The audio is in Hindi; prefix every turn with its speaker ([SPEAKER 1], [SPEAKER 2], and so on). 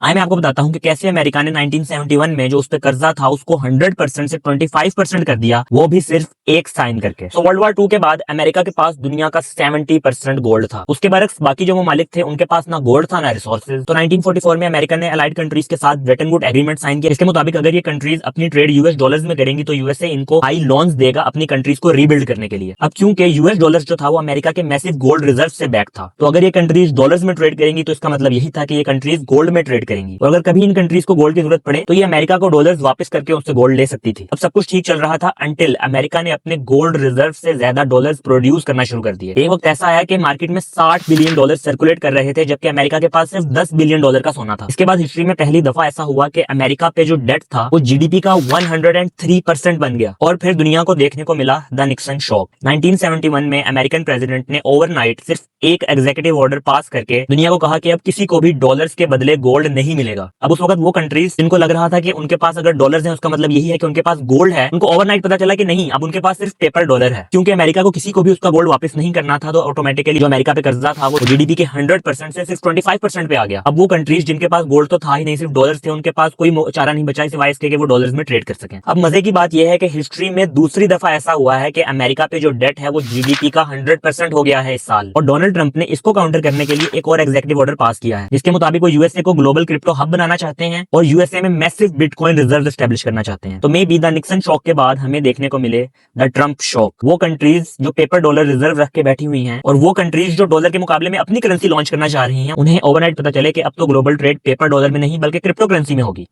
[SPEAKER 1] आइए मैं आपको बताता हूँ कि कैसे अमेरिका ने 1971 में जो उस पर कर्जा था उसको 100% से 25% कर दिया, वो भी सिर्फ एक साइन करके। तो वर्ल्ड वॉर 2 के बाद अमेरिका के पास दुनिया का 70% गोल्ड था। उसके बरक्स बाकी जो ममालिक थे उनके पास ना गोल्ड था ना रिसोर्सेज। तो 1944 में अमेरिका ने अलाइड कंट्रीज के साथ ब्रेटन वुड एग्रीमेंट साइन किया। इसके मुताबिक अगर ये कंट्रीज अपनी ट्रेड यूएस डॉलर्स में करेंगी तो यूएसए इनको हाई लोन्स देगा अपनी कंट्रीज को रीबिल्ड करने के लिए। अब क्योंकि यूएस डॉलर्स जो था वो अमेरिका के मैसिव गोल्ड रिजर्व से बैक था, तो अगर ये कंट्रीज डॉलर्स में ट्रेड करेंगी तो इसका मतलब यही था कि ये कंट्रीज गोल्ड में ट्रेड करेंगी, और अगर कभी इन कंट्रीज को गोल्ड की जरूरत पड़े तो ये अमेरिका को डॉलर्स वापस करके उससे गोल्ड ले सकती थी। अब सब कुछ ठीक चल रहा था अंटिल अमेरिका ने अपने गोल्ड रिजर्व से ज्यादा डॉलर्स प्रोड्यूस करना शुरू कर दिए। एक वक्त ऐसा आया कि मार्केट में 60 बिलियन डॉलर सर्कुलेट कर रहे थे, जबकि अमेरिका के पास सिर्फ 10 बिलियन डॉलर का सोना था। इसके बाद हिस्ट्री में पहली दफा ऐसा हुआ कि अमेरिका पे जो डेट था वो जीडीपी का 103% बन गया, और फिर दुनिया को देखने को मिला द निक्सन शॉक। 1971 में अमेरिकन प्रेसिडेंट ने ओवरनाइट सिर्फ एक एग्जीक्यूटिव ऑर्डर पास करके दुनिया को कहा कि अब किसी को भी डॉलर्स के बदले गोल्ड नहीं मिलेगा। अब उस वक्त वो कंट्रीज जिनको लग रहा था कि उनके पास अगर डॉलर्स हैं उसका मतलब यही है कि उनके पास गोल्ड है, उनको ओवरनाइट पता चला कि नहीं, अब उनके पास सिर्फ पेपर डॉलर है। क्योंकि अमेरिका को किसी को भी उसका गोल्ड वापस नहीं करना था, तो ऑटोमेटिकली जो अमेरिका पे कर्जा था वो जीडीपी के 100% से सिर्फ 25% पे आ गया। अब वो कंट्रीज जिनके पास गोल्ड तो था ही नहीं, सिर्फ डॉलर्स थे, उनके पास कोई चारा नहीं बचा सिवाय इसके कि वो डॉलर्स में ट्रेड कर सकें। अब मजे की बात यह है कि हिस्ट्री में दूसरी दफा ऐसा हुआ है कि अमेरिका पे जो डेट है वो जीडीपी का 100% हो गया है इस साल, और डोनाल्ड ट्रंप ने इसको काउंटर करने के लिए एक और एग्जीक्यूटिव ऑर्डर पास किया है, जिसके मुताबिक वो यूएसए को ग्लोबल क्रिप्टो हब बनाना चाहते हैं और यूएसए में मैसिव बिटकॉइन रिजर्व एस्टेब्लिश करना चाहते हैं। तो may be the Nixon shock के बाद हमें देखने को मिले द ट्रंप शॉक। वो कंट्रीज जो पेपर डॉलर रिजर्व रख के बैठी हुई हैं और वो कंट्रीज जो डॉलर के मुकाबले में अपनी करेंसी लॉन्च करना चाह रही हैं, उन्हें ओवरनाइट पता चले कि अब तो ग्लोबल ट्रेड पेपर डॉलर में नहीं बल्कि क्रिप्टो करेंसी में होगी।